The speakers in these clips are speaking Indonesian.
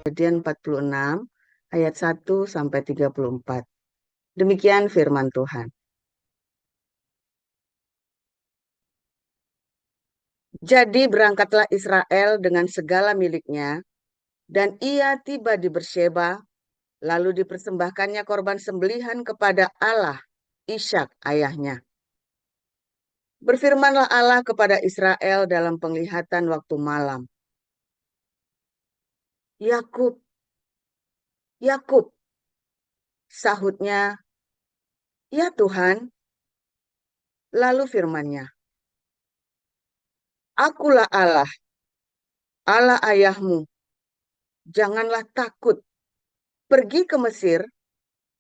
Kejadian 46 ayat 1 sampai 34. Demikian firman Tuhan. Jadi berangkatlah Israel dengan segala miliknya, dan ia tiba di Bersheba, lalu dipersembahkannya korban sembelihan kepada Allah, Ishak ayahnya. Berfirmanlah Allah kepada Israel dalam penglihatan waktu malam. Yakub, Yakub, sahutnya, ya Tuhan. Lalu firman-Nya, Akulah Allah, Allah ayahmu. Janganlah takut, pergi ke Mesir,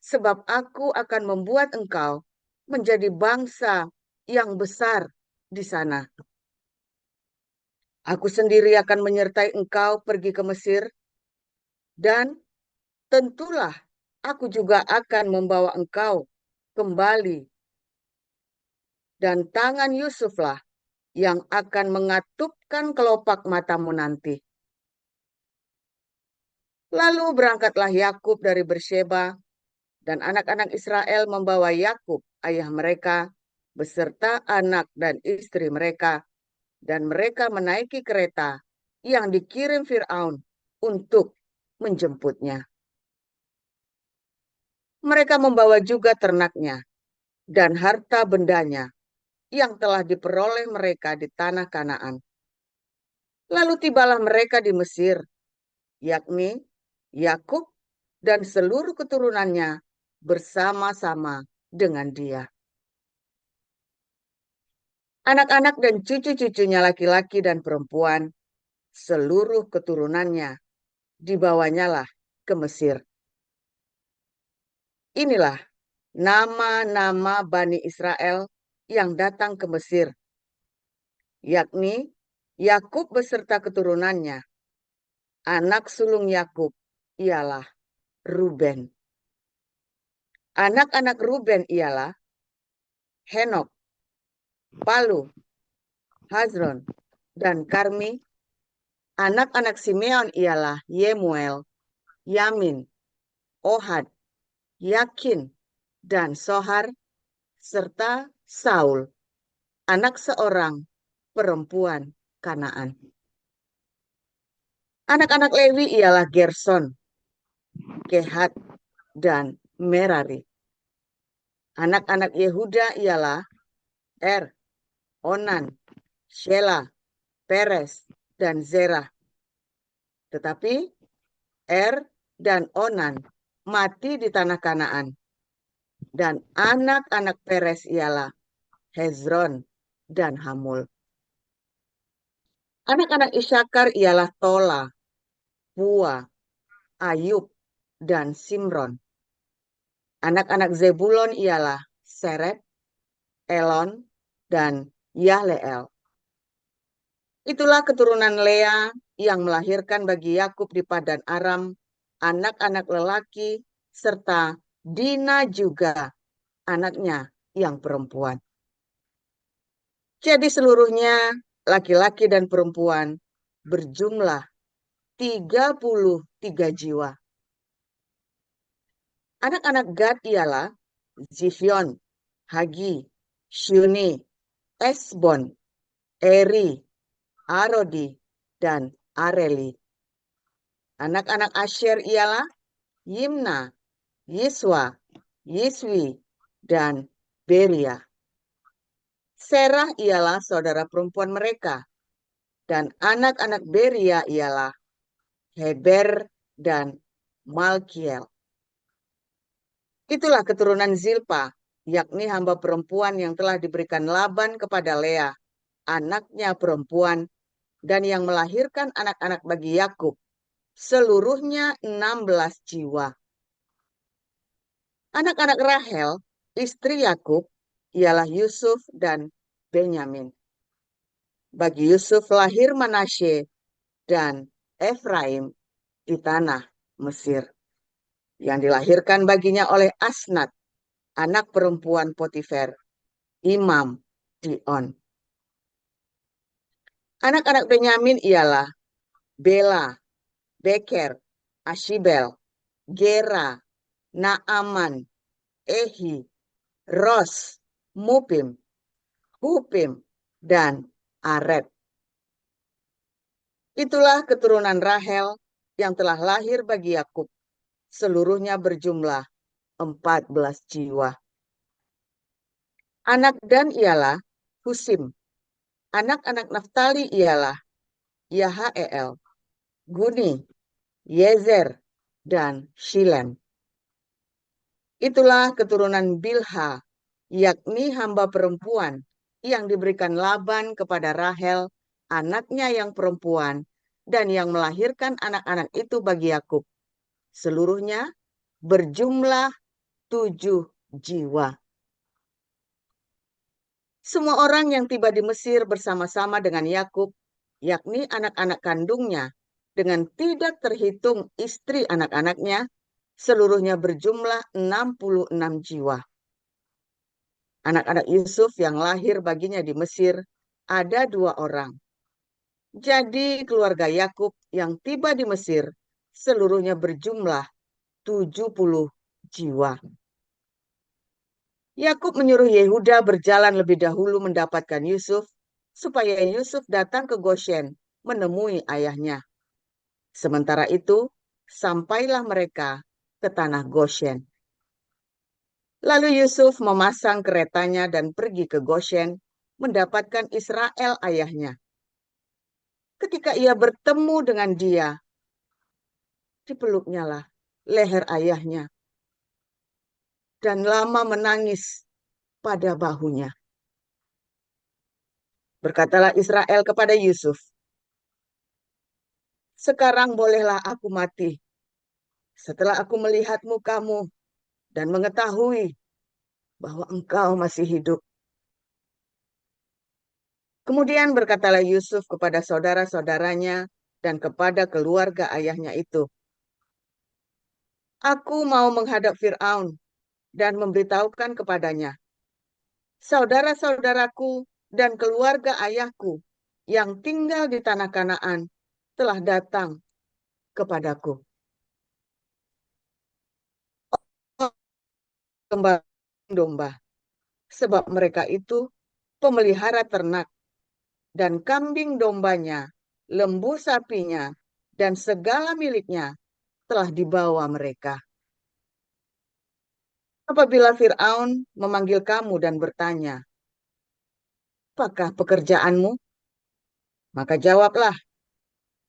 sebab aku akan membuat engkau menjadi bangsa yang besar di sana. Aku sendiri akan menyertai engkau pergi ke Mesir, dan tentulah aku juga akan membawa engkau kembali, dan tangan Yusuflah yang akan mengatupkan kelopak matamu nanti. Lalu berangkatlah Yakub dari Bersheba, dan anak-anak Israel membawa Yakub, ayah mereka, beserta anak dan istri mereka, dan mereka menaiki kereta yang dikirim Fir'aun untuk menjemputnya. Mereka membawa juga ternaknya dan harta bendanya yang telah diperoleh mereka di tanah Kanaan. Lalu tibalah mereka di Mesir, yakni Yakub dan seluruh keturunannya bersama-sama dengan dia. Anak-anak dan cucu-cucunya laki-laki dan perempuan, seluruh keturunannya, dibawanyalah ke Mesir. Inilah nama-nama Bani Israel yang datang ke Mesir, yakni Yakub beserta keturunannya. Anak sulung Yakub ialah Ruben. Anak-anak Ruben ialah Henok, Palu, Hazron, dan Karmi. Anak-anak Simeon ialah Yemuel, Yamin, Ohad, Yakin, dan Sohar, serta Saul, anak seorang perempuan Kanaan. Anak-anak Lewi ialah Gerson, Kehat, dan Merari. Anak-anak Yehuda ialah Onan, Shelah, Peres, dan Zerah. Tetapi dan Onan mati di tanah Kanaan. Dan anak-anak Peres ialah Hezron dan Hamul. Anak-anak Isakar ialah Tola, Pua, Ayub, dan Simron. Anak-anak Zebulon ialah Seret, Elon, dan Yahleel. Itulah keturunan Lea yang melahirkan bagi Yakub di Padan Aram anak-anak lelaki serta Dina juga anaknya yang perempuan. Jadi seluruhnya laki-laki dan perempuan berjumlah 33 jiwa. Anak-anak Gad ialah Zifion, Hagi, Shuni, Esbon, Eri, Arodi, dan Areli. Anak-anak Asher ialah Yimna, Yiswa, Yiswi, dan Beria. Serah ialah saudara perempuan mereka, dan anak-anak Beria ialah Heber dan Malkiel. Itulah keturunan Zilpa, yakni hamba perempuan yang telah diberikan Laban kepada Lea, anaknya perempuan, dan yang melahirkan anak-anak bagi Yakub, seluruhnya 16 jiwa. Anak-anak Rahel, istri Yakub, ialah Yusuf dan Benyamin. Bagi Yusuf lahir Manasye dan Efraim di tanah Mesir, yang dilahirkan baginya oleh Asnat, anak perempuan Potifer, imam di On. Anak-anak Benyamin ialah Bela, Beker, Ashibel, Gera, Naaman, Ehi, Ros, Mupim, Hupim, dan Ared. Itulah keturunan Rahel yang telah lahir bagi Yakub. Seluruhnya berjumlah 14 jiwa. Anak Dan ialah Husim. Anak-anak Naftali ialah Yahael, Guni, Yezer, dan Shilen. Itulah keturunan Bilha, yakni hamba perempuan yang diberikan Laban kepada Rahel, anaknya yang perempuan, dan yang melahirkan anak-anak itu bagi Yakub. Seluruhnya berjumlah 7 jiwa. Semua orang yang tiba di Mesir bersama-sama dengan Yakub, yakni anak-anak kandungnya, dengan tidak terhitung istri anak-anaknya, seluruhnya berjumlah 66 jiwa. Anak-anak Yusuf yang lahir baginya di Mesir ada 2 orang. Jadi keluarga Yakub yang tiba di Mesir seluruhnya berjumlah 70 jiwa. Yakub menyuruh Yehuda berjalan lebih dahulu mendapatkan Yusuf, supaya Yusuf datang ke Goshen menemui ayahnya. Sementara itu, sampailah mereka ke tanah Goshen. Lalu Yusuf memasang keretanya dan pergi ke Goshen mendapatkan Israel ayahnya. Ketika ia bertemu dengan dia, dipeluknya lah leher ayahnya dan lama menangis pada bahunya. Berkatalah Israel kepada Yusuf, "Sekarang bolehlah aku mati, setelah aku melihat mukamu dan mengetahui bahwa engkau masih hidup." Kemudian berkatalah Yusuf kepada saudara-saudaranya dan kepada keluarga ayahnya itu, "Aku mau menghadap Fir'aun dan memberitahukan kepadanya, saudara-saudaraku dan keluarga ayahku yang tinggal di tanah Kanaan telah datang kepadaku. Kembali domba, sebab mereka itu pemelihara ternak, dan kambing dombanya, lembu sapinya, dan segala miliknya telah dibawa mereka. Apabila Fir'aun memanggil kamu dan bertanya, apakah pekerjaanmu? Maka jawablah,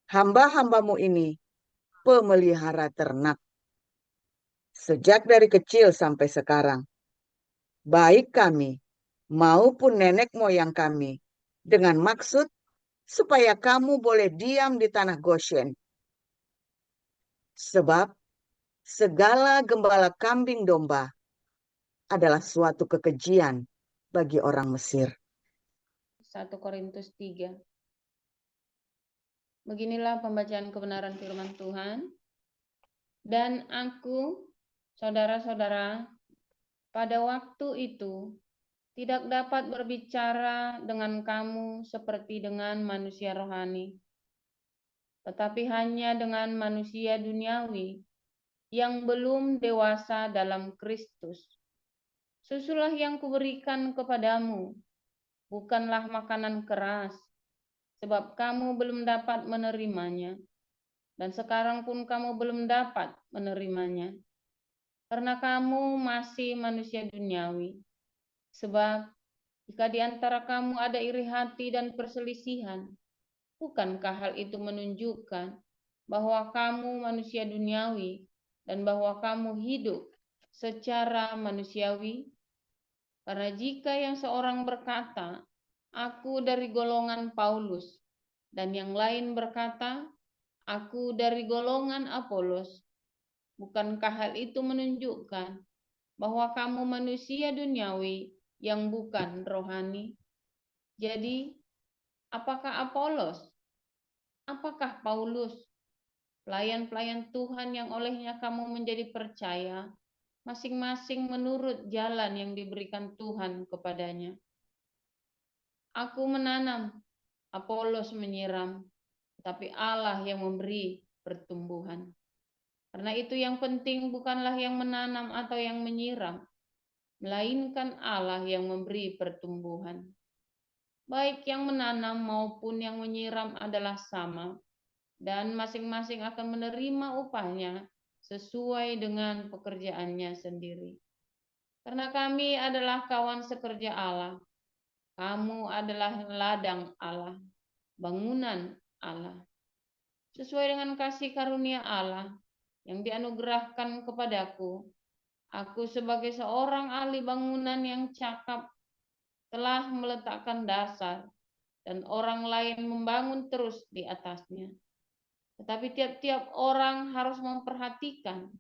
hamba-hambamu ini pemelihara ternak. Sejak dari kecil sampai sekarang, baik kami maupun nenek moyang kami, dengan maksud supaya kamu boleh diam di tanah Goshen. Sebab segala gembala kambing domba adalah suatu kekejian bagi orang Mesir. 1 Korintus 3. Beginilah pembacaan kebenaran firman Tuhan. Dan aku, saudara-saudara, pada waktu itu tidak dapat berbicara dengan kamu seperti dengan manusia rohani, tetapi hanya dengan manusia duniawi yang belum dewasa dalam Kristus. Susulah yang kuberikan kepadamu, bukanlah makanan keras, sebab kamu belum dapat menerimanya, dan sekarang pun kamu belum dapat menerimanya, karena kamu masih manusia duniawi. Sebab jika di antara kamu ada iri hati dan perselisihan, bukankah hal itu menunjukkan bahwa kamu manusia duniawi dan bahwa kamu hidup secara manusiawi? Karena jika yang seorang berkata, "Aku dari golongan Paulus," dan yang lain berkata, "Aku dari golongan Apolos," bukankah hal itu menunjukkan bahwa kamu manusia duniawi yang bukan rohani? Jadi, apakah Apolos? Apakah Paulus? Pelayan-pelayan Tuhan yang olehnya kamu menjadi percaya, masing-masing menurut jalan yang diberikan Tuhan kepadanya. Aku menanam, Apolos menyiram, tetapi Allah yang memberi pertumbuhan. Karena itu yang penting bukanlah yang menanam atau yang menyiram, melainkan Allah yang memberi pertumbuhan. Baik yang menanam maupun yang menyiram adalah sama, dan masing-masing akan menerima upahnya sesuai dengan pekerjaannya sendiri. Karena kami adalah kawan sekerja Allah, kamu adalah ladang Allah, bangunan Allah. Sesuai dengan kasih karunia Allah yang dianugerahkan kepadaku, aku sebagai seorang ahli bangunan yang cakap telah meletakkan dasar dan orang lain membangun terus di atasnya. Tetapi tiap-tiap orang harus memperhatikan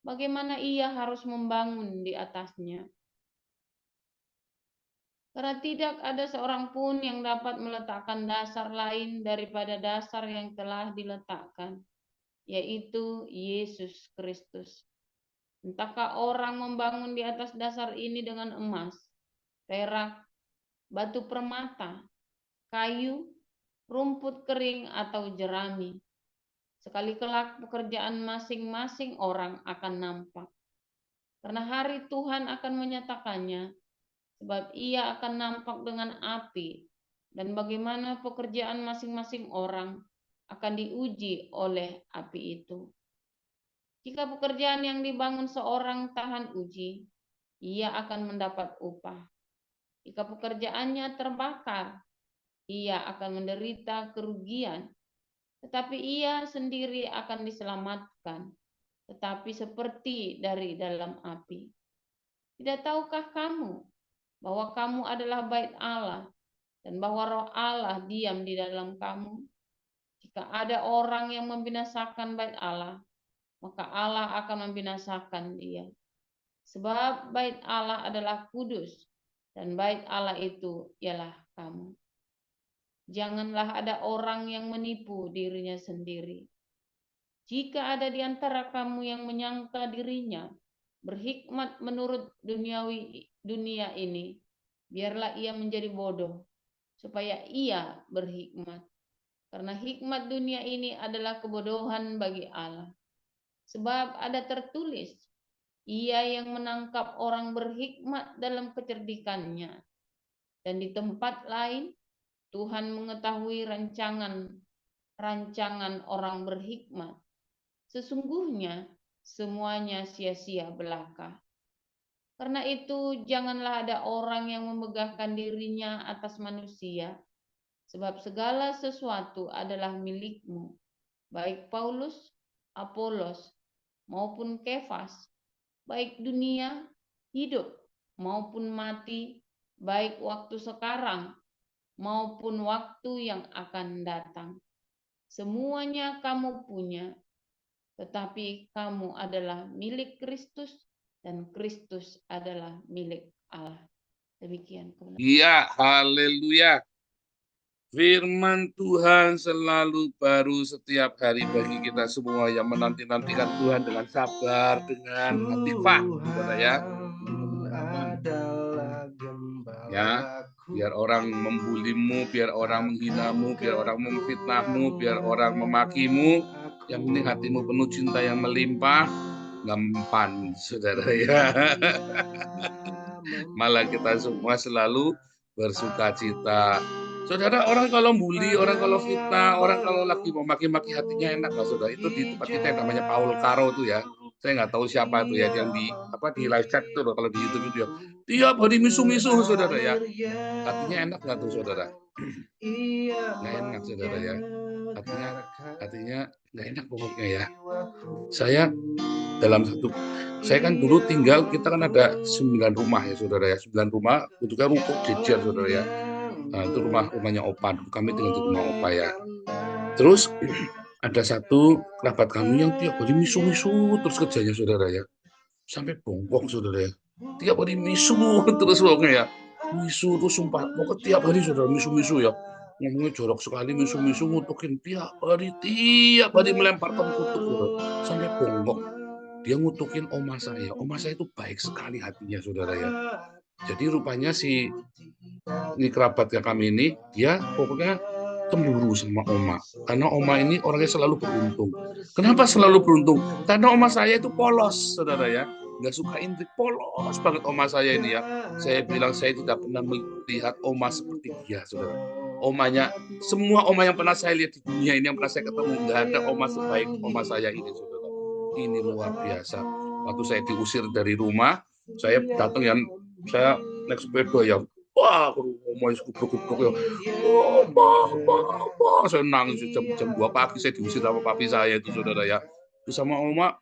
bagaimana ia harus membangun di atasnya. Karena tidak ada seorang pun yang dapat meletakkan dasar lain daripada dasar yang telah diletakkan, yaitu Yesus Kristus. Entahkah orang membangun di atas dasar ini dengan emas, perak, batu permata, kayu, rumput kering, atau jerami. Sekali kelak pekerjaan masing-masing orang akan nampak. Karena hari Tuhan akan menyatakannya, sebab ia akan nampak dengan api, dan bagaimana pekerjaan masing-masing orang akan diuji oleh api itu. Jika pekerjaan yang dibangun seorang tahan uji, ia akan mendapat upah. Jika pekerjaannya terbakar, ia akan menderita kerugian, tetapi ia sendiri akan diselamatkan, tetapi seperti dari dalam api. Tidak tahukah kamu bahwa kamu adalah bait Allah dan bahwa Roh Allah diam di dalam kamu? Jika ada orang yang membinasakan bait Allah, maka Allah akan membinasakan dia. Sebab bait Allah adalah kudus, dan bait Allah itu ialah kamu. Janganlah ada orang yang menipu dirinya sendiri. Jika ada di antara kamu yang menyangka dirinya berhikmat menurut dunia ini, biarlah ia menjadi bodoh, supaya ia berhikmat. Karena hikmat dunia ini adalah kebodohan bagi Allah. Sebab ada tertulis, ia yang menangkap orang berhikmat dalam kecerdikannya. Dan di tempat lain, Tuhan mengetahui rancangan orang berhikmat. Sesungguhnya semuanya sia-sia belaka. Karena itu janganlah ada orang yang memegahkan dirinya atas manusia, sebab segala sesuatu adalah milikmu, baik Paulus, Apolos, maupun Kefas, baik dunia, hidup, maupun mati, baik waktu sekarang, maupun waktu yang akan datang. Semuanya kamu punya, tetapi kamu adalah milik Kristus dan Kristus adalah milik Allah. Demikian kebenaran. Iya, haleluya. Firman Tuhan selalu baru setiap hari bagi kita semua yang menanti-nantikan Tuhan dengan sabar, dengan hati saudara ya. Ya, biar orang membulimu, biar orang menghinamu, biar orang memfitnahmu, biar orang memakimu, yang penting hatimu penuh cinta yang melimpah, mempan, saudara ya. Malah kita semua selalu bersuka cita. Saudara, orang kalau bully, orang kalau fitnah, orang kalau lagi memaki-maki hatinya enak nggak, saudara? Itu di tempat kita yang namanya Paul Caro tuh ya. Saya nggak tahu siapa tuh ya yang di live chat itu loh, kalau di YouTube itu ya. Tiap hari misu-misu, saudara ya. Hatinya enak nggak tuh, saudara? Nggak enak, saudara ya. Hatinya nggak enak pokoknya ya. Saya kan dulu tinggal, kita kan ada 9 rumah ya, saudara ya. 9 rumah, bentuknya rukuk jejer, saudara ya. Nah, itu rumahnya opa. Kami tinggal di rumah opa ya. Terus ada satu kerabat kami yang tiap hari misu-misu terus kerjanya, saudara ya. Sampai bongkok, saudara ya. Tiap hari misu terus pokoknya ya. Misu tuh sumpah, pokoknya tiap hari, saudara, misu-misu ya. Ngomongnya jorok sekali, misu-misu, ngutukin tiap hari melemparkan kutuk, saudara. Sampai bongkok. Dia ngutukin oma saya. Oma saya itu baik sekali hatinya, saudara ya. Jadi rupanya ini kerabat kami ini, dia pokoknya cemburu sama oma. Karena oma ini orangnya selalu beruntung. Kenapa selalu beruntung? Karena oma saya itu polos, saudara ya. Nggak suka intrik, polos banget oma saya ini ya. Saya bilang saya tidak pernah melihat oma seperti dia, saudara. Omanya, semua oma yang pernah saya lihat di dunia ini, yang pernah saya ketemu, nggak ada oma sebaik oma saya ini, saudara. Ini luar biasa. Waktu saya diusir dari rumah, saya datang ya, saya naik sepeda ya, wah, oma itu kubruk-kubruk ya, saya nangis jam 2 pagi saya diusir sama papi saya itu, saudara ya. Terus sama oma,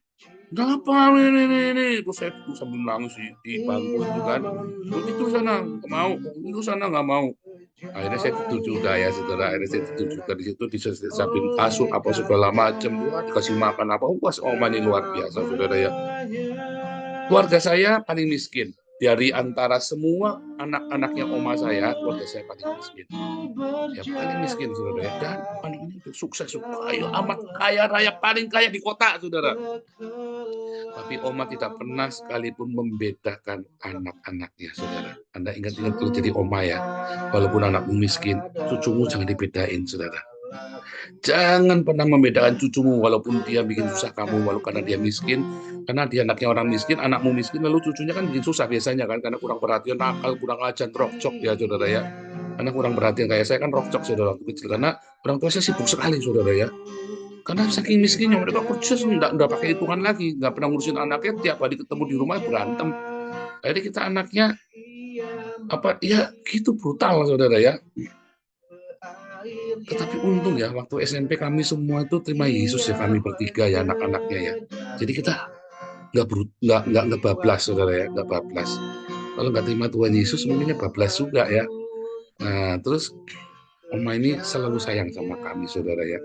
kenapa ini? Terus saya sambil nangis di bangku itu kan. Terus itu sana nggak mau, itu sana nggak mau. Akhirnya saya tidur juga ya, saudara. Akhirnya saya tidur juga di situ, disiapin kasur apa segala macam, dikasih makan apa. Wah, oma ini luar biasa, saudara ya. Keluarga saya paling miskin. Dari antara semua anak-anaknya oma saya, keluarga saya paling miskin. Ya paling miskin, saudara ya. Dan anak ini sukses, kaya, amat kaya raya, paling kaya di kota, saudara. Tapi oma tidak pernah sekalipun membedakan anak-anaknya, saudara. Anda ingat-ingat kalau jadi oma ya, walaupun anakmu miskin, cucumu jangan dibedain, saudara. Jangan pernah membedakan cucumu walaupun dia bikin susah kamu, walau karena dia miskin, karena dia anaknya orang miskin, anakmu miskin, lalu cucunya kan bikin susah biasanya kan, karena kurang perhatian, nakal, kurang ajar, rokcok ya, saudara ya. Karena kurang perhatian, kayak saya kan rokcok, saudara, waktu kecil, karena orang tua saya sibuk sekali, saudara ya. Karena saking miskinnya mereka kerja nggak pakai hitungan lagi, nggak pernah ngurusin anaknya, tiap hari ketemu di rumah berantem. Akhirnya kita anaknya apa ya gitu brutal, saudara ya. Tetapi untung ya, waktu SMP kami semua itu terima Yesus ya, kami bertiga ya, anak-anaknya ya. Jadi kita nggak bablas, saudara ya, nggak bablas. Kalau nggak terima Tuhan Yesus mungkinnya bablas juga ya. Nah terus oma ini selalu sayang sama kami, saudara ya.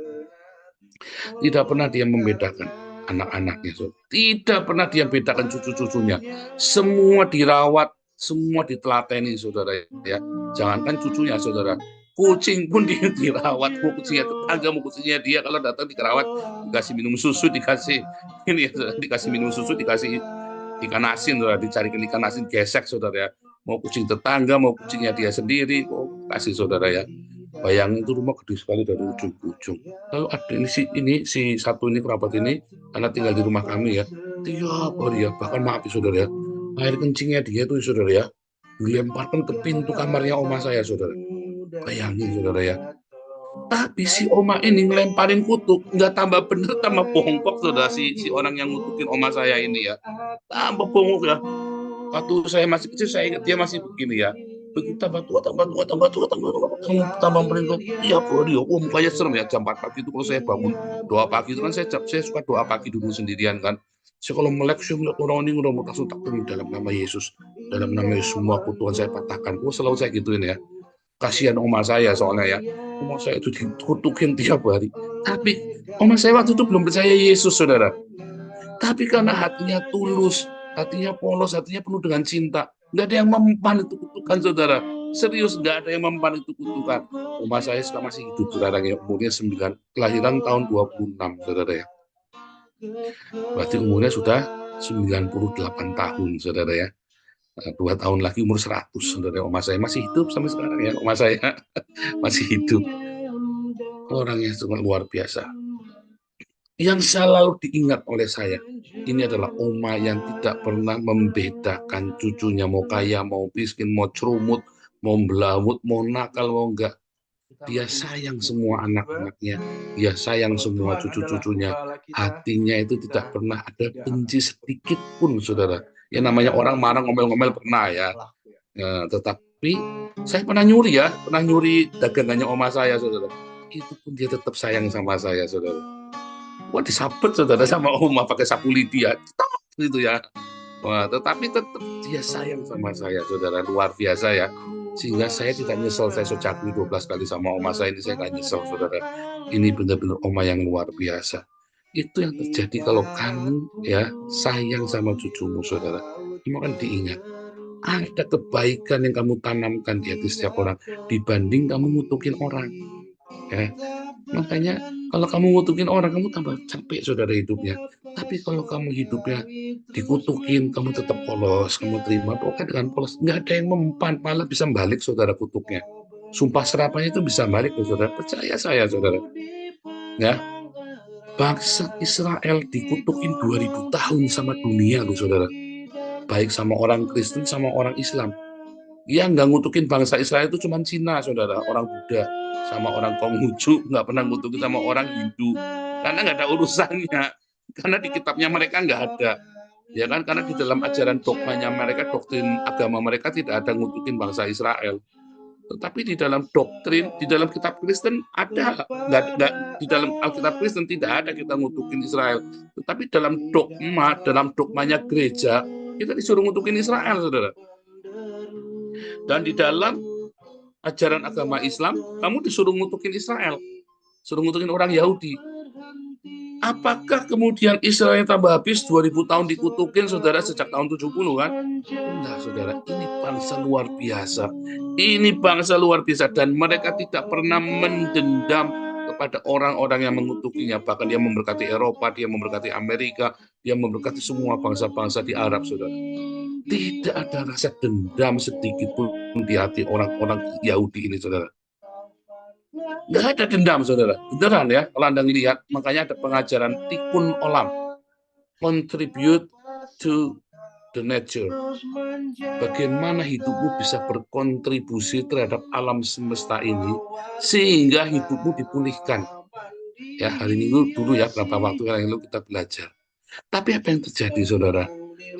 Tidak pernah dia membedakan anak-anaknya, saudara. Tidak pernah dia bedakan cucu-cucunya. Semua dirawat, semua ditelateni, saudara ya. Jangankan cucunya, saudara. Kucing pun dirawat, mau kucingnya tetangga, mau kucingnya dia, kalau datang dikerawat, dikasih minum susu, dikasih ini ya, dikasih minum susu, dikasih ikan asin, saudara, dicarikan ikan asin gesek, saudara ya. Mau kucing tetangga, mau kucingnya dia sendiri, kasih, saudara ya. Bayangin itu rumah gede sekali dari ujung ke ujung. Lalu ada si satu ini kerabat ini, karena tinggal di rumah kami ya, tiap hari ya, bahkan maaf ya, saudara ya, air kencingnya dia tuh, saudara ya, dilemparkan ke pintu kamarnya oma saya, saudara. Bayangin, saudara ya. Tapi si oma ini ngelemparin kutuk, nggak tambah bener, tambah bongkok, saudara, si orang yang ngutukin oma saya ini ya, tambah bongkok ya. Waktu saya masih kecil, saya ingat dia masih begini ya, begitu tambah tua, tambah merinding tiap hari. Mukanya serem ya. Jam 4 pagi itu kalau saya bangun doa pagi itu kan, saya suka doa pagi dulu sendirian kan. Saya kalau melek, saya melihat orang ini udah langsung takbir dalam nama Yesus, dalam nama Yesus semua kutukan saya patahkan. Selalu saya gituin ya. Kasihan oma saya soalnya ya, oma saya itu dikutukin tiap hari. Tapi oma saya waktu itu belum percaya Yesus, saudara. Tapi karena hatinya tulus, hatinya polos, hatinya penuh dengan cinta, nggak ada yang mempan itu kutukan, saudara. Serius, nggak ada yang mempan itu kutukan. Oma saya sekarang masih hidup, saudara ya, umurnya 9, kelahiran tahun 26, saudara ya. Berarti umurnya sudah 98 tahun, saudara ya. 2 tahun lagi umur 100, saudara. Oma saya masih hidup sampai sekarang ya, oma saya masih hidup. Orangnya sangat luar biasa. Yang selalu diingat oleh saya, ini adalah oma yang tidak pernah membedakan cucunya, mau kaya, mau miskin, mau cerumut, mau belawut, mau nakal, mau enggak. Dia sayang semua anak-anaknya, dia sayang semua cucu-cucunya. Hatinya itu tidak pernah ada benci sedikit pun, saudara. Ya namanya orang marah, ngomel-ngomel pernah ya. Tetapi saya pernah nyuri dagangannya oma saya, saudara. Itu pun dia tetap sayang sama saya, saudara. Wah, disabet, saudara, sama oma pakai sapu lidi ya, gitu ya. Wah, tetapi tetap dia sayang sama saya, saudara, luar biasa ya. Sehingga saya tidak nyesel, saya socakui 12 kali sama oma saya ini, saya nggak nyesel, saudara. Ini benar-benar oma yang luar biasa. Itu yang terjadi kalau kamu ya sayang sama cucumu, saudara. Kamu akan diingat. Ada kebaikan yang kamu tanamkan di hati setiap orang dibanding kamu ngutukin orang. Ya. Makanya kalau kamu ngutukin orang, kamu tambah capek, saudara, hidupnya. Tapi kalau kamu hidupnya dikutukin, kamu tetap polos, kamu terima, pokoknya dengan polos, nggak ada yang mempan, malah bisa balik, saudara, kutuknya. sumpah serapahnya itu bisa balik, saudara. Percaya saya, saudara. Ya, bangsa Israel dikutukin 2000 tahun sama dunia, loh, saudara. Baik sama orang Kristen, sama orang Islam. Yang nggak ngutukin bangsa Israel itu cuma Cina, saudara. Orang Buddha sama orang Konghucu nggak pernah ngutukin sama orang Hindu. Karena nggak ada urusannya. Karena di kitabnya mereka nggak ada. Ya kan, karena di dalam ajaran dogmanya mereka, doktrin agama mereka tidak ada ngutukin bangsa Israel. Tetapi di dalam doktrin, di dalam kitab Kristen ada, nggak, di dalam Alkitab Kristen tidak ada kita ngutukin Israel. Tetapi dalam dogmanya gereja, kita disuruh ngutukin Israel, saudara. Dan di dalam ajaran agama Islam, kamu disuruh ngutukin Israel, suruh ngutukin orang Yahudi. Apakah kemudian Israel tambah habis 2000 tahun dikutukin, saudara, sejak tahun 70 kan? Enggak, saudara. Ini bangsa luar biasa. Ini bangsa luar biasa. Dan mereka tidak pernah mendendam kepada orang-orang yang mengutukinya. Bahkan dia memberkati Eropa, dia memberkati Amerika, dia memberkati semua bangsa-bangsa di Arab, saudara. Tidak ada rasa dendam sedikit pun di hati orang-orang Yahudi ini, saudara. Nggak ada dendam, saudara. Beneran ya, kalau Anda lihat, makanya ada pengajaran Tikkun Olam. Contribute to the nature. Bagaimana hidupmu bisa berkontribusi terhadap alam semesta ini, sehingga hidupmu dipulihkan. Ya, hari Minggu dulu ya, berapa waktu yang lalu kita belajar. Tapi apa yang terjadi, saudara?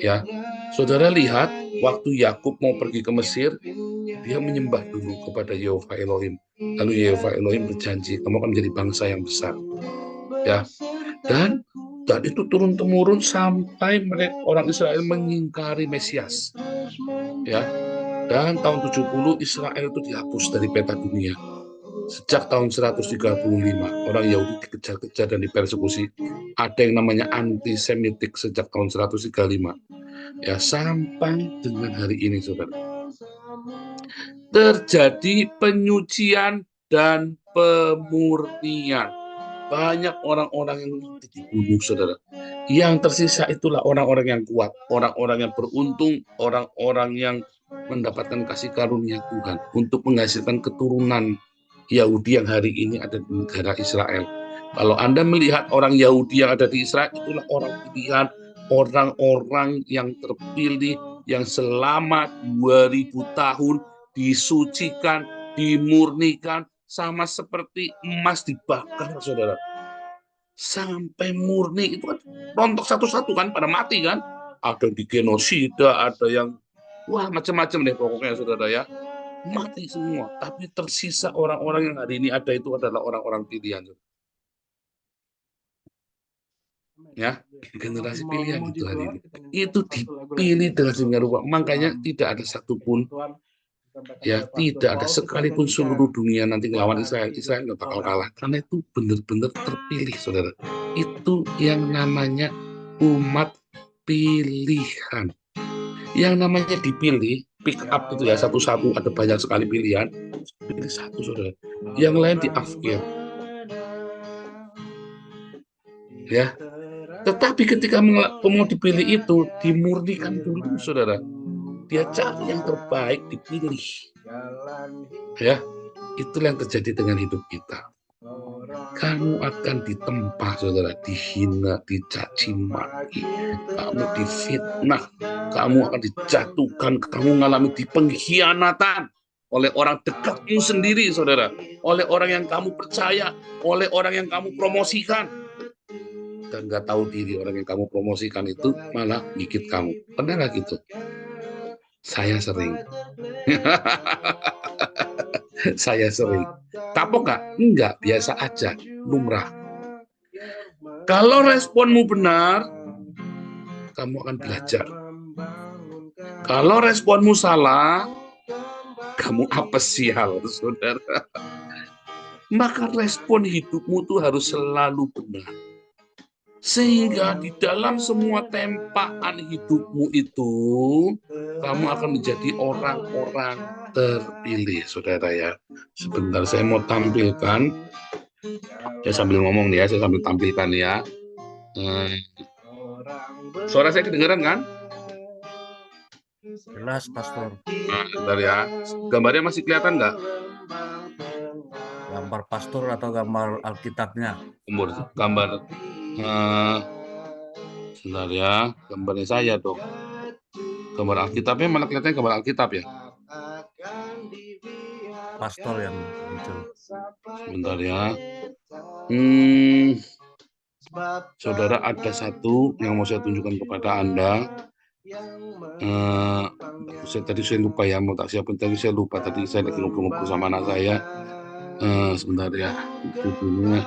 Ya, saudara lihat, waktu Yakub mau pergi ke Mesir, dia menyembah dulu kepada Yehova Elohim. Lalu Yehova Elohim berjanji, kamu akan menjadi bangsa yang besar. Ya, dan itu turun-temurun sampai mereka, orang Israel mengingkari Mesias. Ya, dan tahun 70 Israel itu dihapus dari peta dunia. Sejak tahun 135, orang Yahudi dikejar-kejar dan dipersekusi. Ada yang namanya antisemitik sejak tahun 135. Ya, sampai dengan hari ini, saudara. Terjadi penyucian dan pemurnian. Banyak orang-orang yang dibunuh, saudara. Yang tersisa itulah orang-orang yang kuat, orang-orang yang beruntung, orang-orang yang mendapatkan kasih karunia Tuhan untuk menghasilkan keturunan Yahudi yang hari ini ada di negara Israel. Kalau Anda melihat orang Yahudi yang ada di Israel, itulah orang pilihan, orang-orang yang terpilih, yang selama 2000 tahun disucikan, dimurnikan, sama seperti emas dibakar, saudara. Sampai murni, itu kan rontok satu-satu kan, pada mati kan. Ada yang digenosida, ada yang, wah macam-macam deh pokoknya, saudara ya. Mati semua, tapi tersisa orang-orang yang hari ini ada itu adalah orang-orang pilihan. Ya, generasi pilihan itu hari ini. Itu dipilih dengan sedemikian rupa. Makanya tidak ada satupun, ya tidak ada sekalipun seluruh dunia nanti ngelawan Israel. Israel nggak bakal kalah. Karena itu benar-benar terpilih, saudara. Itu yang namanya umat pilihan. Yang namanya dipilih, pick up itu ya, satu-satu, ada banyak sekali pilihan, pilih satu, saudara. Yang lain diafkir. Ya. Tetapi ketika mau dipilih itu, dimurnikan dulu, saudara. Dia cari yang terbaik, dipilih. Ya, itulah yang terjadi dengan hidup kita. Kamu akan ditempa, saudara, dihina, dicaci maki, kamu difitnah, kamu akan dijatuhkan, kamu mengalami pengkhianatan oleh orang dekatmu sendiri, saudara, oleh orang yang kamu percaya, oleh orang yang kamu promosikan, dan nggak tahu diri orang yang kamu promosikan itu malah gigit kamu. Pernah nggak gitu? Saya sering. Saya sering. Kapok nggak? Enggak, biasa aja, lumrah. Kalau responmu benar, kamu akan belajar. Kalau responmu salah, kamu apesial, saudara. Maka respon hidupmu tuh harus selalu benar. Sehingga di dalam semua tempaan hidupmu itu, kamu akan menjadi orang-orang terpilih, saudara ya. Sebentar, saya mau tampilkan. Saya sambil ngomong nih ya, saya sambil tampilkan ya. Suara saya kedengaran kan? Jelas, Pastor. Nah, bentar ya. Gambarnya masih kelihatan nggak? gambar pastor atau gambar Alkitabnya? Gambar sebentar ya, gambarnya saya dong. Gambar Alkitabnya mana kelihatannya gambar Alkitab ya? Pastor yang muncul. Sebentar ya. Saudara, ada satu yang mau saya tunjukkan kepada Anda. Tadi saya lupa ya, mau tak siapin tadi saya lupa. Tadi saya lagi ngobrol-ngobrol sama anak saya. Sebentar ya, itu dulu.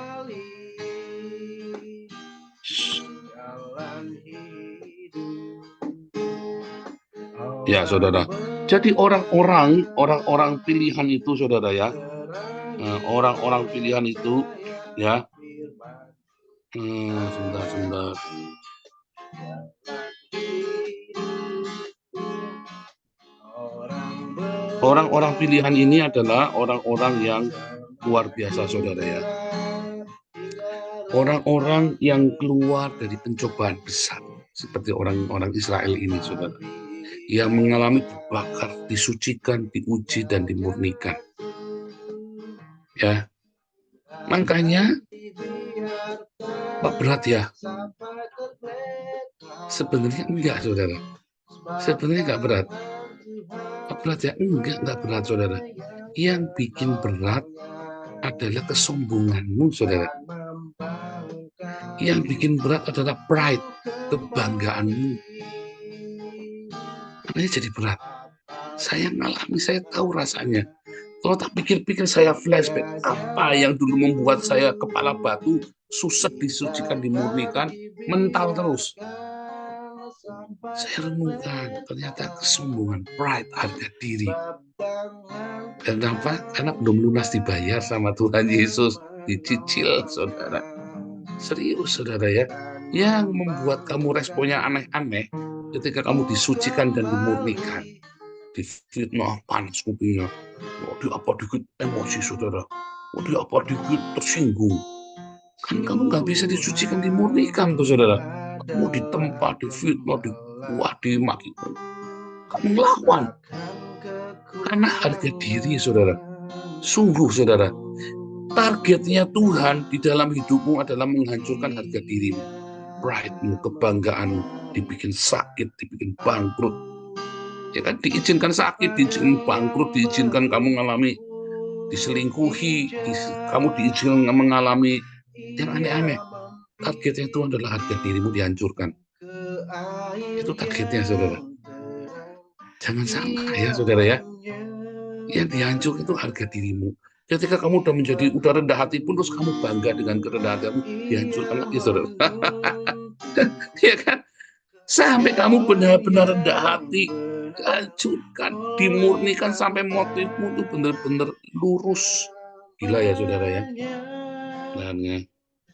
Ya, saudara. Jadi orang-orang pilihan itu, saudara ya, orang-orang pilihan itu, ya. Sebentar. Orang-orang pilihan ini adalah orang-orang yang luar biasa, saudara ya. Orang-orang yang keluar dari pencobaan besar, seperti orang-orang Israel ini, saudara, yang mengalami dibakar, disucikan, diuji, dan dimurnikan. Ya, makanya Pak berat ya? Sebenarnya enggak, saudara. Sebenarnya enggak berat. Pak berat ya? Enggak berat, saudara. Yang bikin berat adalah kesombonganmu, saudara. Yang bikin berat adalah pride, kebanggaanmu. Makanya jadi berat. Saya ngalami, saya tahu rasanya. Kalau tak pikir-pikir saya flashback, apa yang dulu membuat saya kepala batu, susah disucikan, dimurnikan, mental terus. Saya renungkan, ternyata kesombongan, pride, harga diri. Kenapa? Karena belum lunas dibayar sama Tuhan Yesus, dicicil, saudara. Serius, saudara ya. Yang membuat kamu responnya aneh-aneh ketika kamu disucikan dan dimurnikan. Difitnah, panas kupingnya. Dia apa dikit emosi, saudara. Dia apa dikit tersinggung. Kan kamu nggak bisa disucikan, dimurnikan tuh, saudara. Kamu ditempa, difitnah, dimaki. Kamu melawan. Karena harga diri, saudara. Sungguh, saudara. Targetnya Tuhan di dalam hidupmu adalah menghancurkan harga dirimu. Pride-mu, kebanggaanmu. Dibikin sakit, dibikin bangkrut. Ya kan, diizinkan sakit, diizinkan bangkrut, diizinkan kamu mengalami diselingkuhi, kamu diizinkan mengalami yang aneh-aneh. Targetnya itu adalah harga dirimu dihancurkan. Itu targetnya, saudara. Jangan salah ya, saudara ya. Yang dihancurkan itu harga dirimu. Ketika kamu udah rendah hati pun, terus kamu bangga dengan kerendahan hatimu, dihancurkan lagi, saudara. Ya kan? Sampai kamu benar-benar rendah hati, dihancurkan, dimurnikan sampai motifmu itu benar-benar lurus. Gila ya, saudara ya.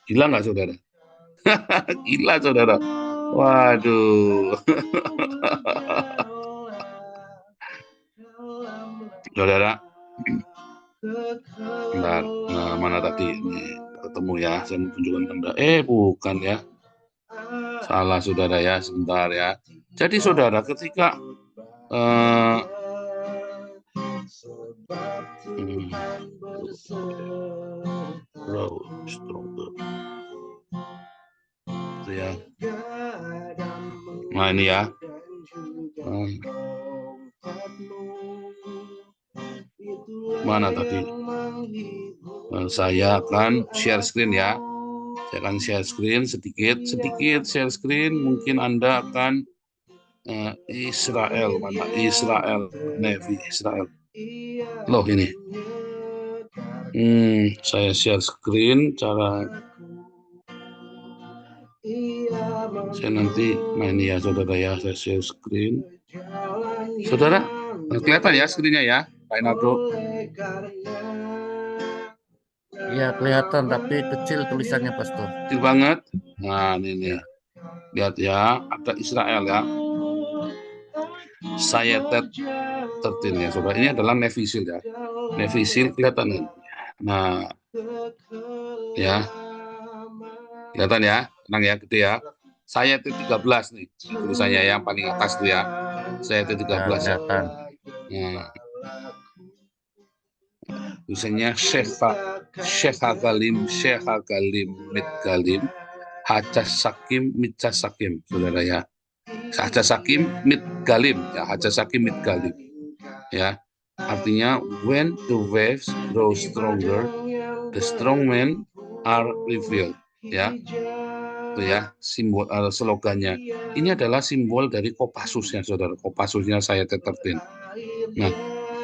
Gila nggak, saudara? Gila, saudara. Waduh. Saudara. Bentar, mana tadi? Ini ketemu ya, saya mau tunjukkan Anda. Bukan ya. Salah, saudara ya, sebentar ya. Jadi, saudara, ketika ya. Nah, ini ya. Mana tadi? Saya akan share screen ya. Saya akan share screen sedikit share screen. Mungkin Anda akan Israel, mana Israel, Navy Israel. Loh ini. Saya share screen cara saya nanti main ya, saudara ya. Saya share screen. Saudara, kelihatan ya screen-nya ya, Pak Inaldo? Iya, kelihatan, tapi kecil tulisannya, Pastor. Kecil banget. Nah, ini. Lihat ya, ada Israel ya. Sayetet 13 ya, saudara. Ini adalah Navy Seal ya. Navy Seal kelihatan nih. Nah, ya. Kelihatan ya, tenang ya, gede ya. Sayetet 13 nih, tulisannya yang paling atas tuh ya. Sayetet 13 ya. Nah. Tulisannya Shefa. Syekh Hagalim, Mitgalim, Haja Sakim, Mitja Sakim, saudara ya. Haja Sakim, Mitgalim, ya, Haja Sakim, Mitgalim, ya. Artinya, when the waves grow stronger, the strong men are revealed, ya. Itu ya, simbol slogannya. Ini adalah simbol dari Kopassusnya, saudara. Kopassusnya saya Tetertin. Nah,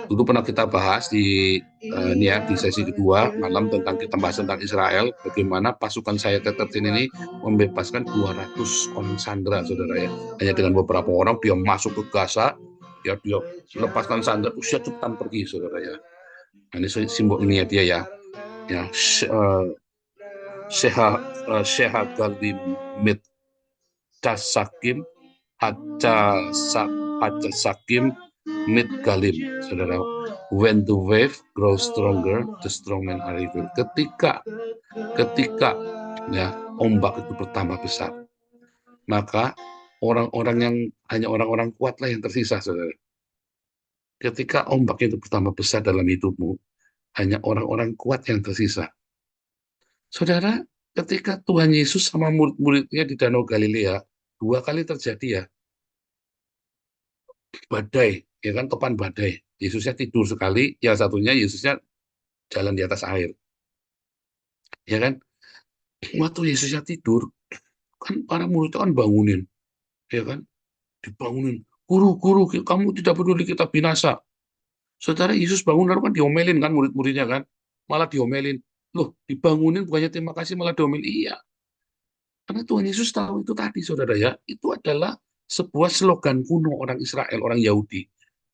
dulu pernah kita bahas di ini ya, di sesi kedua malam tentang kita bahas tentang Israel, bagaimana pasukan saya Tetertin ini membebaskan 200 orang sandera, saudara ya. Hanya dengan beberapa orang dia masuk ke Gaza, dia lepaskan sandera, usia cepetan pergi, saudara ya. Nah, ini simbol ini ya dia ya. Ya, Syekh Galim Mitja Sakim, Haja Sakim Mitgalim, saudara. When the wave grows stronger, the strong men are revealed. Ketika ya ombak itu bertambah besar, maka orang-orang yang hanya orang-orang kuatlah yang tersisa, saudara. Ketika ombak itu bertambah besar dalam hidupmu, hanya orang-orang kuat yang tersisa. Saudara, ketika Tuhan Yesus sama murid-muridnya di Danau Galilea, 2 kali terjadi ya, badai, ya kan, topan badai. Yesusnya tidur sekali, yang satunya Yesusnya jalan di atas air. Ya kan? Waktu Yesusnya tidur, kan para murid kan bangunin. Ya kan? Dibangunin. Guru, kamu tidak peduli kita binasa. Saudara, Yesus bangun lalu kan diomelin kan murid-muridnya kan. Malah diomelin. Loh, dibangunin bukannya terima kasih malah diomelin. Iya. Karena Tuhan Yesus tahu itu tadi, saudara ya. Itu adalah sebuah slogan kuno orang Israel, orang Yahudi.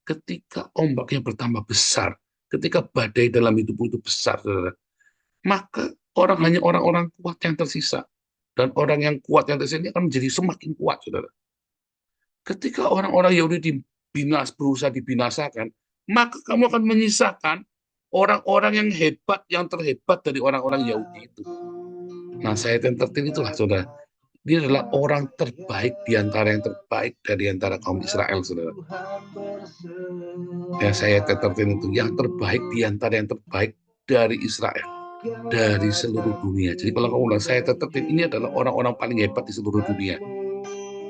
Ketika ombaknya bertambah besar, ketika badai dalam hidupmu itu besar, saudara, maka hanya orang-orang kuat yang tersisa. Dan orang yang kuat yang tersisa ini akan menjadi semakin kuat, saudara. Ketika orang-orang Yahudi berusaha dibinasakan, maka kamu akan menyisakan orang-orang yang hebat, yang terhebat dari orang-orang Yahudi itu. Nah, saya Tetertin itulah, saudara. Dia adalah orang terbaik di antara yang terbaik dari antara kaum Israel, saudara. Ya, saya Tetertin itu yang terbaik di antara yang terbaik dari Israel, dari seluruh dunia. Jadi kalau kamu bilang saya Tetertin, ini adalah orang-orang paling hebat di seluruh dunia.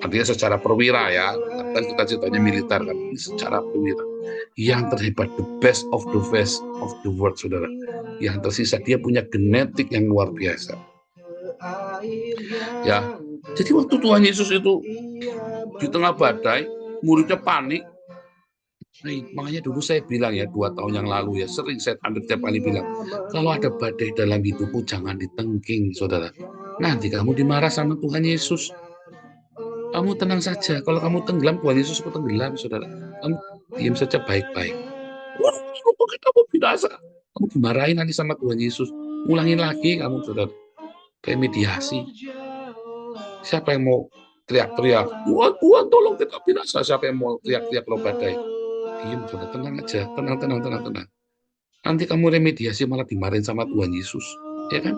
Artinya secara perwira ya, kan kita ceritanya militer kan, ini secara perwira. Yang terhebat, the best of the world, saudara. Yang tersisa, dia punya genetik yang luar biasa. Ya, jadi waktu Tuhan Yesus itu di tengah badai, muridnya panik. Nah, makanya dulu saya bilang ya 2 tahun yang lalu ya, sering saya hampir tiap kali bilang, kalau ada badai dalam hidupmu jangan ditengking, saudara. Nanti kamu dimarah sama Tuhan Yesus. Kamu tenang saja. Kalau kamu tenggelam, Tuhan Yesus ikut tenggelam, saudara. Kamu diam saja baik-baik. Waduh, kita mau binasa. Kamu dimarahin nanti sama Tuhan Yesus. Ulangin lagi kamu, saudara. Remediasi. Siapa yang mau teriak-teriak, Tuhan tolong kita binasa? Siapa yang mau teriak-teriak lo badai? Diam, saudara, tenang aja, tenang. Nanti kamu remediasi malah dimarahin sama Tuhan Yesus, ya kan?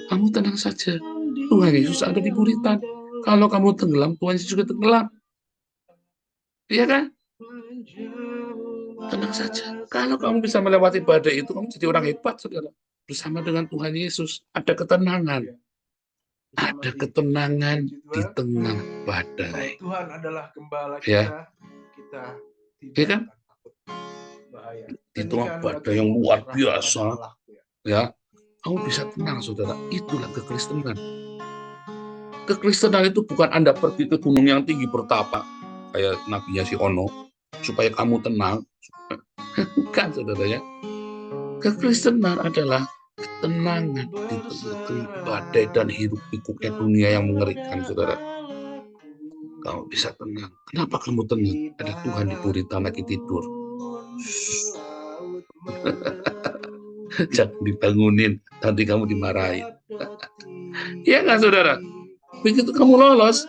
Kamu tenang saja, Tuhan Yesus ada di buritan. Kalau kamu tenggelam, Tuhan Yesus juga tenggelam, ya kan? Tenang saja. Kalau kamu bisa melewati badai itu, kamu jadi orang hebat, saudara. Bersama dengan Tuhan Yesus, ada ketenangan. Ada ketenangan di tengah badai. Tuhan adalah gembala ya. Kita ya kan? Di tengah badai yang luar biasa, ya, kamu bisa tenang, saudara. Itulah kekristenan. Kekristenan itu bukan Anda pergi ke gunung yang tinggi bertapa, kayak nabinya si Ono, supaya kamu tenang. Bukan, saudara ya. Kekristenan adalah ketenangan di tengah badai dan hiruk-pikuknya dunia yang mengerikan, saudara. Kamu bisa tenang. Kenapa kamu tenang? Ada Tuhan di buritan lagi tidur. Jangan dibangunin, nanti kamu dimarahin. Iya nggak, saudara? Begitu kamu lolos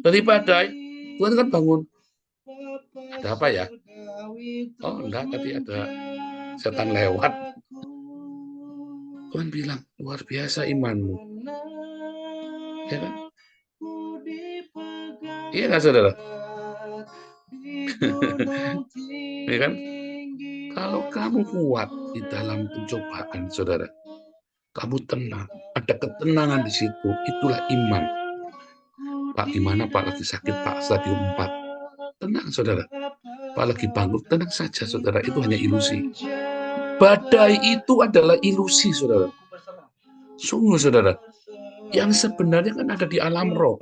dari badai, Tuhan kan bangun. Ada apa ya? Oh enggak, tadi ada setan lewat. Tuhan bilang, luar biasa imanmu. Ya kan? Iya nggak, saudara? Ya kan? Kalau kamu kuat di dalam pencobaan, saudara, kamu tenang, ada ketenangan di situ, itulah iman. Pak, gimana Pak, lagi sakit Pak, stadium 4. Tenang saudara, Pak lagi bangkrut, tenang saja saudara, itu hanya ilusi. Badai itu adalah ilusi saudara. Sungguh saudara, yang sebenarnya kan ada di alam roh.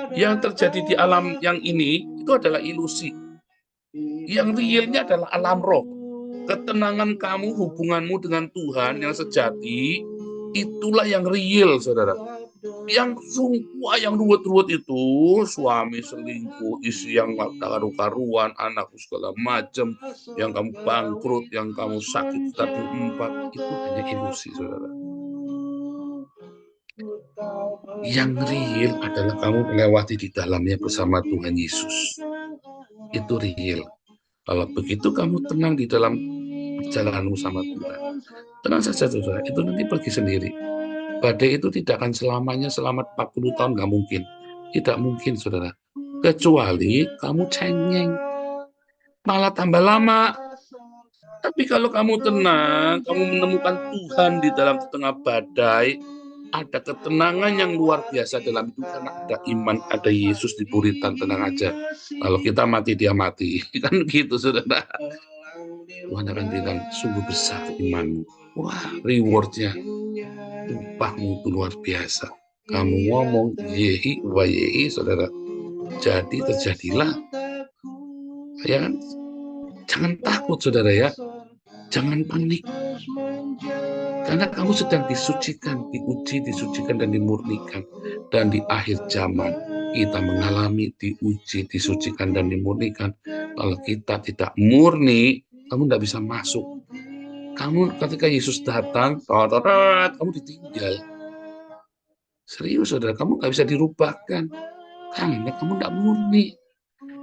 Yang terjadi di alam yang ini, itu adalah ilusi. Yang realnya adalah alam roh. Ketenangan kamu, hubunganmu dengan Tuhan yang sejati, itulah yang real saudara. Yang semua yang ruwet-ruwet itu, suami selingkuh, istri yang karu-karuan, anakku segala macam, yang kamu bangkrut, yang kamu sakit stadium 4, itu hanya ilusi saudara. Yang real adalah kamu melewati di dalamnya bersama Tuhan Yesus. Itu real. Kalau begitu kamu tenang di dalam perjalananmu sama Tuhan. Tenang saja saudara, itu nanti pergi sendiri. Badai itu tidak akan selamanya selama 40 tahun, nggak mungkin. Tidak mungkin saudara. Kecuali kamu cengeng. Malah tambah lama. Tapi kalau kamu tenang, kamu menemukan Tuhan di dalam tengah badai, ada ketenangan yang luar biasa dalam itu karena ada iman, ada Yesus di buritan, tenang aja. Kalau kita mati, dia mati. Kan gitu saudara. Tuhan akan bilang, sungguh besar imanmu. Wah, rewardnya, upahmu itu luar biasa. Kamu ngomong, yehi wa yehi, saudara. Jadi terjadilah. Ya kan? Jangan takut, saudara ya. Jangan panik. Karena kamu sedang disucikan, diuji, disucikan, dan dimurnikan. Dan di akhir zaman, kita mengalami diuji, disucikan, dan dimurnikan. Kalau kita tidak murni, kamu tidak bisa masuk. Kamu ketika Yesus datang, kamu ditinggal. Serius, saudara, kamu nggak bisa dirubahkan. Karena kamu tidak murni.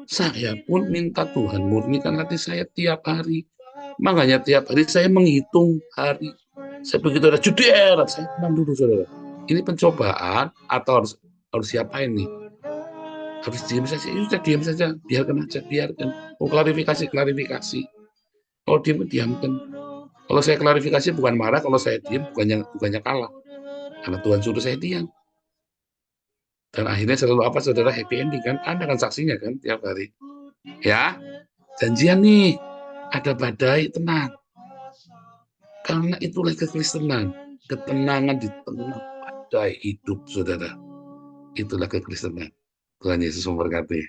Saya pun minta Tuhan murnikan hati saya tiap hari. Makanya tiap hari saya menghitung hari. Saya begitu ada juder, saya tenang dulu, saudara. Ini pencobaan atau harus siapa ini? Harus diam saja, sudah diam saja, biarkan aja, biarkan. Oh, klarifikasi. Kalau diamkan. Kalau saya klarifikasi bukan marah, kalau saya diam bukannya kalah. Karena Tuhan suruh saya diam. Dan akhirnya selalu apa saudara, happy ending kan? Anda kan saksinya kan tiap hari. Ya, janjian nih, ada badai, tenang. Karena itulah kekristenan, ketenangan di tengah badai hidup saudara. Itulah kekristenan. Tuhan Yesus memberkati.